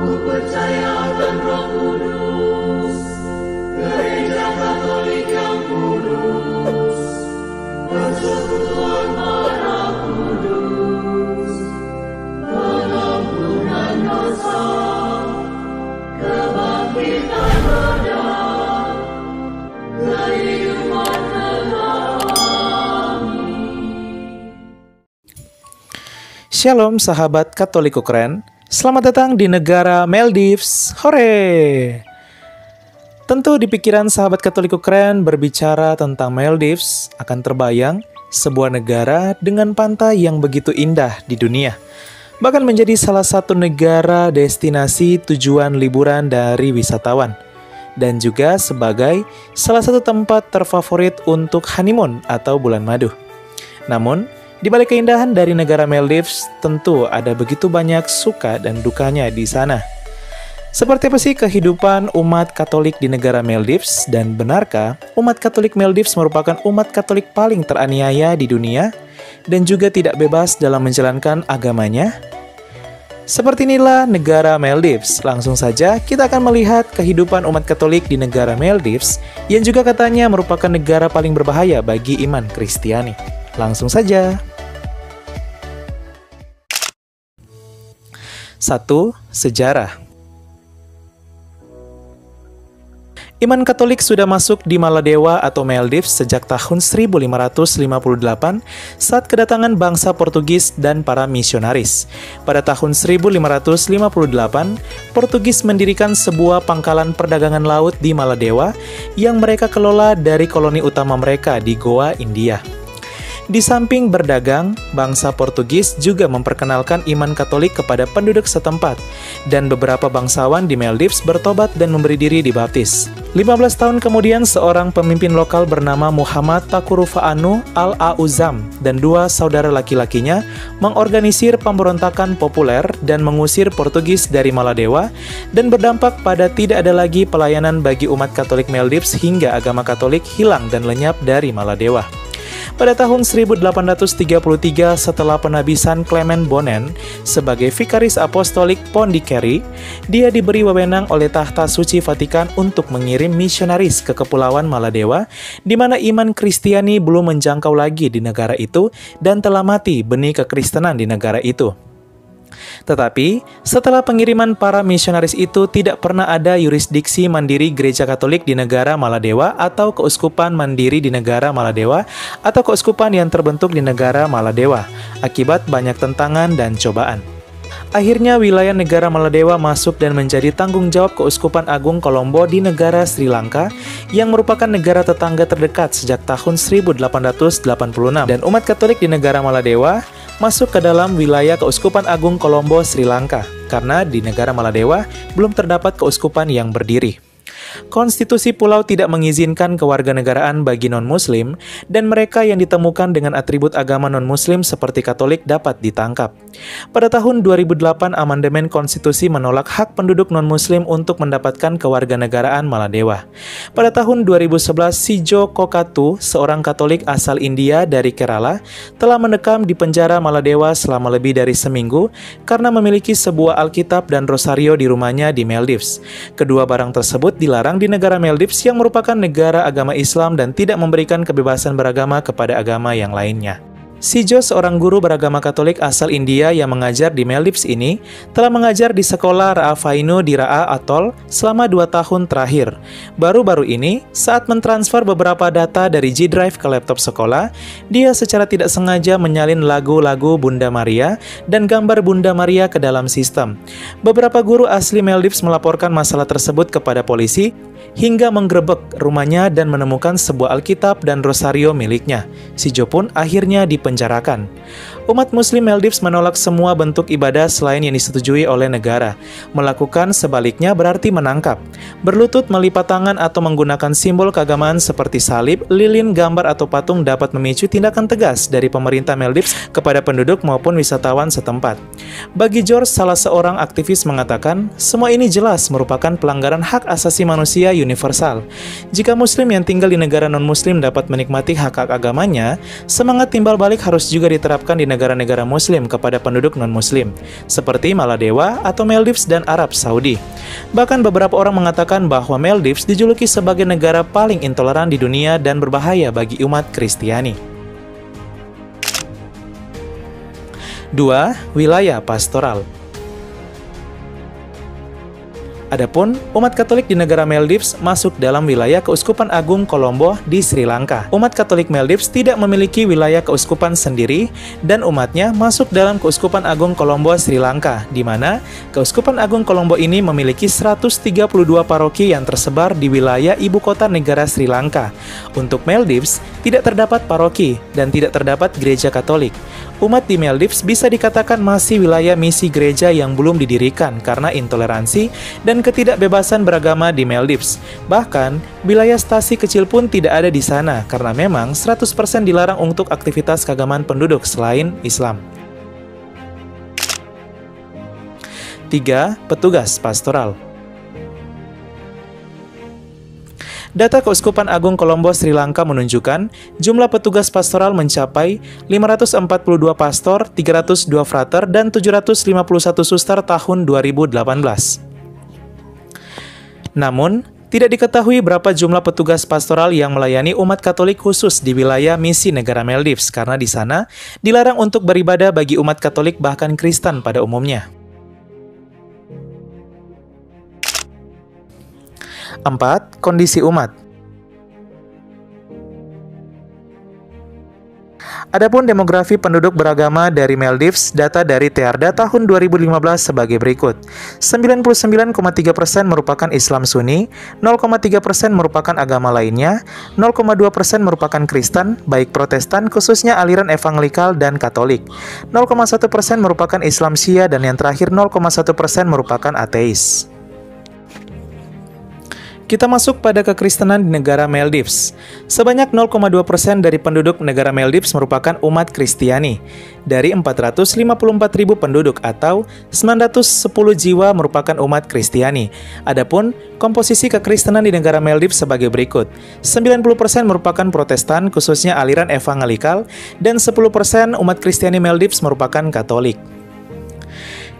percaya akan Roh Kudus, Gereja Katolik yang kudus, persekutuan darah kudus, pengampunan dosa, kebangkitan badan, kehidupan kekal. Shalom sahabat Katolik Keren, selamat datang di negara Maldives. Hore! Tentu di pikiran sahabat Katolik Keren berbicara tentang Maldives akan terbayang sebuah negara dengan pantai yang begitu indah di dunia. Bahkan menjadi salah satu negara destinasi tujuan liburan dari wisatawan. Dan juga sebagai salah satu tempat terfavorit untuk honeymoon atau bulan madu. Namun, di balik keindahan dari negara Maldives, tentu ada begitu banyak suka dan dukanya di sana. Seperti apa sih kehidupan umat Katolik di negara Maldives? Dan benarkah umat Katolik Maldives merupakan umat Katolik paling teraniaya di dunia dan juga tidak bebas dalam menjalankan agamanya? Seperti inilah negara Maldives. Langsung saja kita akan melihat kehidupan umat Katolik di negara Maldives yang juga katanya merupakan negara paling berbahaya bagi iman Kristiani. Langsung saja. 1. Sejarah. Iman Katolik sudah masuk di Maladewa atau Maldives sejak tahun 1558 saat kedatangan bangsa Portugis dan para misionaris. Pada tahun 1558, Portugis mendirikan sebuah pangkalan perdagangan laut di Maladewa yang mereka kelola dari koloni utama mereka di Goa, India. Di samping berdagang, bangsa Portugis juga memperkenalkan iman Katolik kepada penduduk setempat, dan beberapa bangsawan di Maldives bertobat dan memberi diri dibaptis. 15 tahun kemudian, seorang pemimpin lokal bernama Muhammad Takurufaanu Al-Auzam dan dua saudara laki-lakinya mengorganisir pemberontakan populer dan mengusir Portugis dari Maladewa, dan berdampak pada tidak ada lagi pelayanan bagi umat Katolik Maldives hingga agama Katolik hilang dan lenyap dari Maladewa. Pada tahun 1833 setelah penabisan Clement Bonnen sebagai Vikaris Apostolik Pondicherry, dia diberi wewenang oleh Tahta Suci Vatikan untuk mengirim misionaris ke Kepulauan Maladewa, di mana iman Kristiani belum menjangkau lagi di negara itu dan telah mati benih kekristenan di negara itu. Tetapi, setelah pengiriman para misionaris itu tidak pernah ada yurisdiksi mandiri Gereja Katolik di negara Maladewa atau keuskupan mandiri di negara Maladewa atau keuskupan yang terbentuk di negara Maladewa akibat banyak tentangan dan cobaan. Akhirnya wilayah negara Maladewa masuk dan menjadi tanggung jawab Keuskupan Agung Colombo di negara Sri Lanka yang merupakan negara tetangga terdekat sejak tahun 1886, dan umat Katolik di negara Maladewa masuk ke dalam wilayah Keuskupan Agung Colombo Sri Lanka karena di negara Maladewa belum terdapat keuskupan yang berdiri. Konstitusi pulau tidak mengizinkan kewarganegaraan bagi non-muslim, dan mereka yang ditemukan dengan atribut agama non-muslim seperti Katolik dapat ditangkap. Pada tahun 2008, amandemen konstitusi menolak hak penduduk non-muslim untuk mendapatkan kewarganegaraan Maladewa. Pada tahun 2011, Sijo Kokatu, seorang Katolik asal India dari Kerala, telah mendekam di penjara Maladewa selama lebih dari seminggu karena memiliki sebuah Alkitab dan rosario di rumahnya di Maldives. Kedua barang tersebut dilarang di negara Maldives yang merupakan negara agama Islam dan tidak memberikan kebebasan beragama kepada agama yang lainnya. Sijo, seorang guru beragama Katolik asal India yang mengajar di Maldives ini, telah mengajar di sekolah Ra'afainu di Ra'a Atoll selama 2 tahun terakhir. Baru-baru ini, saat mentransfer beberapa data dari G-Drive ke laptop sekolah, dia secara tidak sengaja menyalin lagu-lagu Bunda Maria dan gambar Bunda Maria ke dalam sistem. Beberapa guru asli Maldives melaporkan masalah tersebut kepada polisi, hingga menggerebek rumahnya dan menemukan sebuah Alkitab dan rosario miliknya. Sijo pun akhirnya dipenjarakan. Umat Muslim Maldives menolak semua bentuk ibadah selain yang disetujui oleh negara. Melakukan sebaliknya berarti menangkap. Berlutut, melipat tangan, atau menggunakan simbol keagamaan seperti salib, lilin, gambar, atau patung dapat memicu tindakan tegas dari pemerintah Maldives kepada penduduk maupun wisatawan setempat. Bagi George, salah seorang aktivis, mengatakan, semua ini jelas merupakan pelanggaran hak asasi manusia universal. Jika Muslim yang tinggal di negara non-Muslim dapat menikmati hak-hak agamanya, semangat timbal balik harus juga diterapkan di negara-negara Muslim kepada penduduk non-Muslim, seperti Maladewa atau Maldives dan Arab Saudi. Bahkan beberapa orang mengatakan bahwa Maldives dijuluki sebagai negara paling intoleran di dunia dan berbahaya bagi umat Kristiani. 2. Wilayah pastoral. Adapun umat Katolik di negara Maldives masuk dalam wilayah Keuskupan Agung Colombo di Sri Lanka. Umat Katolik Maldives tidak memiliki wilayah keuskupan sendiri dan umatnya masuk dalam Keuskupan Agung Colombo Sri Lanka, di mana Keuskupan Agung Colombo ini memiliki 132 paroki yang tersebar di wilayah ibu kota negara Sri Lanka. Untuk Maldives tidak terdapat paroki dan tidak terdapat gereja Katolik. Umat di Maldives bisa dikatakan masih wilayah misi gereja yang belum didirikan karena intoleransi dan ketidakbebasan beragama di Maldives. Bahkan, wilayah stasi kecil pun tidak ada di sana karena memang 100% dilarang untuk aktivitas keagamaan penduduk selain Islam. 3. Petugas pastoral. Data Keuskupan Agung Colombo Sri Lanka menunjukkan jumlah petugas pastoral mencapai 542 pastor, 302 frater, dan 751 suster tahun 2018. Namun, tidak diketahui berapa jumlah petugas pastoral yang melayani umat Katolik khusus di wilayah misi negara Maldives karena di sana dilarang untuk beribadah bagi umat Katolik bahkan Kristen pada umumnya. 4. Kondisi umat. Adapun demografi penduduk beragama dari Maldives, data dari Tearda tahun 2015 sebagai berikut. 99,3% merupakan Islam Sunni, 0,3% merupakan agama lainnya, 0,2% merupakan Kristen, baik Protestan khususnya aliran Evangelikal dan Katolik, 0,1% merupakan Islam Syiah, dan yang terakhir 0,1% merupakan ateis. Kita masuk pada kekristenan di negara Maldives. Sebanyak 0,2% dari penduduk negara Maldives merupakan umat Kristiani. Dari 454.000 penduduk atau 910 jiwa merupakan umat Kristiani. Adapun komposisi kekristenan di negara Maldives sebagai berikut. 90% merupakan Protestan khususnya aliran Evangelikal dan 10% umat Kristiani Maldives merupakan Katolik.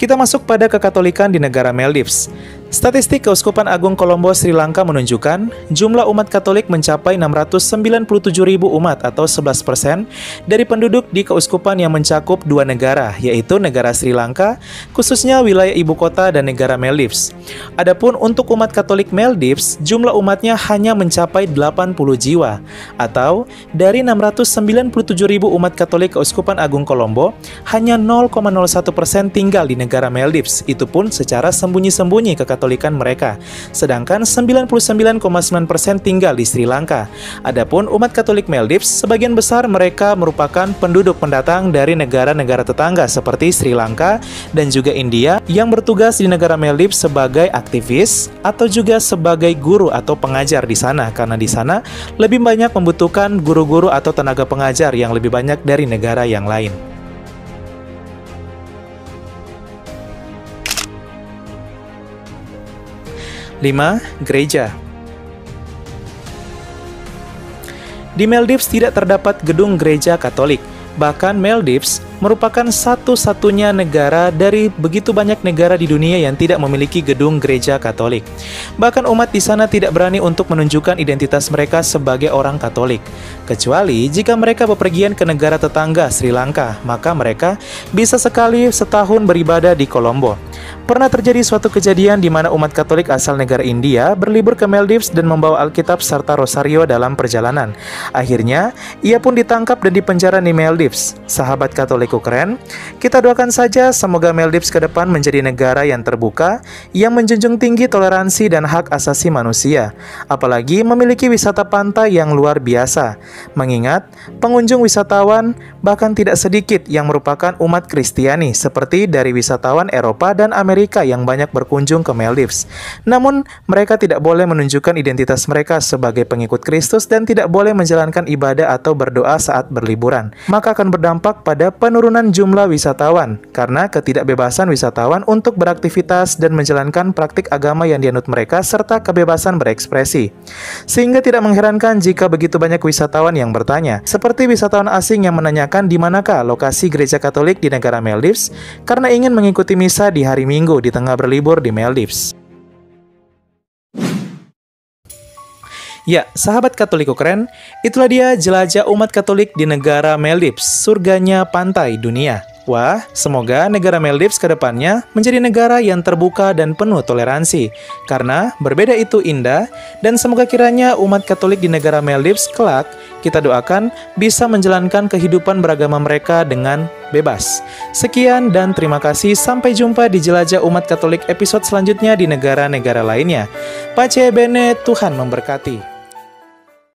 Kita masuk pada kekatolikan di negara Maldives. Statistik Keuskupan Agung Colombo Sri Lanka menunjukkan jumlah umat Katolik mencapai 697.000 umat atau 11% dari penduduk di keuskupan yang mencakup dua negara, yaitu negara Sri Lanka, khususnya wilayah ibu kota dan negara Maldives. Adapun untuk umat Katolik Maldives, jumlah umatnya hanya mencapai 80 jiwa, atau dari 697.000 umat Katolik Keuskupan Agung Colombo, hanya 0,01% tinggal di negara Maldives, itu pun secara sembunyi-sembunyi kekatolikan mereka, sedangkan 99,9% tinggal di Sri Lanka. Adapun umat Katolik Maldives, sebagian besar mereka merupakan penduduk pendatang dari negara-negara tetangga seperti Sri Lanka dan juga India yang bertugas di negara Maldives sebagai aktivis atau juga sebagai guru atau pengajar di sana, karena di sana lebih banyak membutuhkan guru-guru atau tenaga pengajar yang lebih banyak dari negara yang lain. 5. Gereja. Di Maldives tidak terdapat gedung gereja Katolik. Bahkan Maldives merupakan satu-satunya negara dari begitu banyak negara di dunia yang tidak memiliki gedung gereja Katolik. Bahkan umat di sana tidak berani untuk menunjukkan identitas mereka sebagai orang Katolik. Kecuali jika mereka bepergian ke negara tetangga Sri Lanka, maka mereka bisa sekali setahun beribadah di Colombo. Pernah terjadi suatu kejadian di mana umat Katolik asal negara India berlibur ke Maldives dan membawa Alkitab serta rosario dalam perjalanan. Akhirnya, ia pun ditangkap dan dipenjara di Maldives. Sahabat Katolikku keren, kita doakan saja semoga Maldives ke depan menjadi negara yang terbuka, yang menjunjung tinggi toleransi dan hak asasi manusia. Apalagi memiliki wisata pantai yang luar biasa. Mengingat, pengunjung wisatawan bahkan tidak sedikit yang merupakan umat Kristiani, seperti dari wisatawan Eropa dan Amerika Amerika yang banyak berkunjung ke Maldives. Namun, mereka tidak boleh menunjukkan identitas mereka sebagai pengikut Kristus dan tidak boleh menjalankan ibadah atau berdoa saat berliburan. Maka akan berdampak pada penurunan jumlah wisatawan, karena ketidakbebasan wisatawan untuk beraktivitas dan menjalankan praktik agama yang dianut mereka serta kebebasan berekspresi. Sehingga tidak mengherankan jika begitu banyak wisatawan yang bertanya, seperti wisatawan asing yang menanyakan di manakah lokasi gereja Katolik di negara Maldives karena ingin mengikuti misa di hari Minggu di tengah berlibur di Maldives. Ya, sahabat Katoliku keren, itulah dia jelajah umat Katolik di negara Maldives, surganya pantai dunia. Wah, semoga negara Maldives ke depannya menjadi negara yang terbuka dan penuh toleransi. Karena berbeda itu indah, dan semoga kiranya umat Katolik di negara Maldives kelak, kita doakan bisa menjalankan kehidupan beragama mereka dengan bebas. Sekian dan terima kasih, sampai jumpa di Jelajah Umat Katolik episode selanjutnya di negara-negara lainnya. Pace bene, Tuhan memberkati.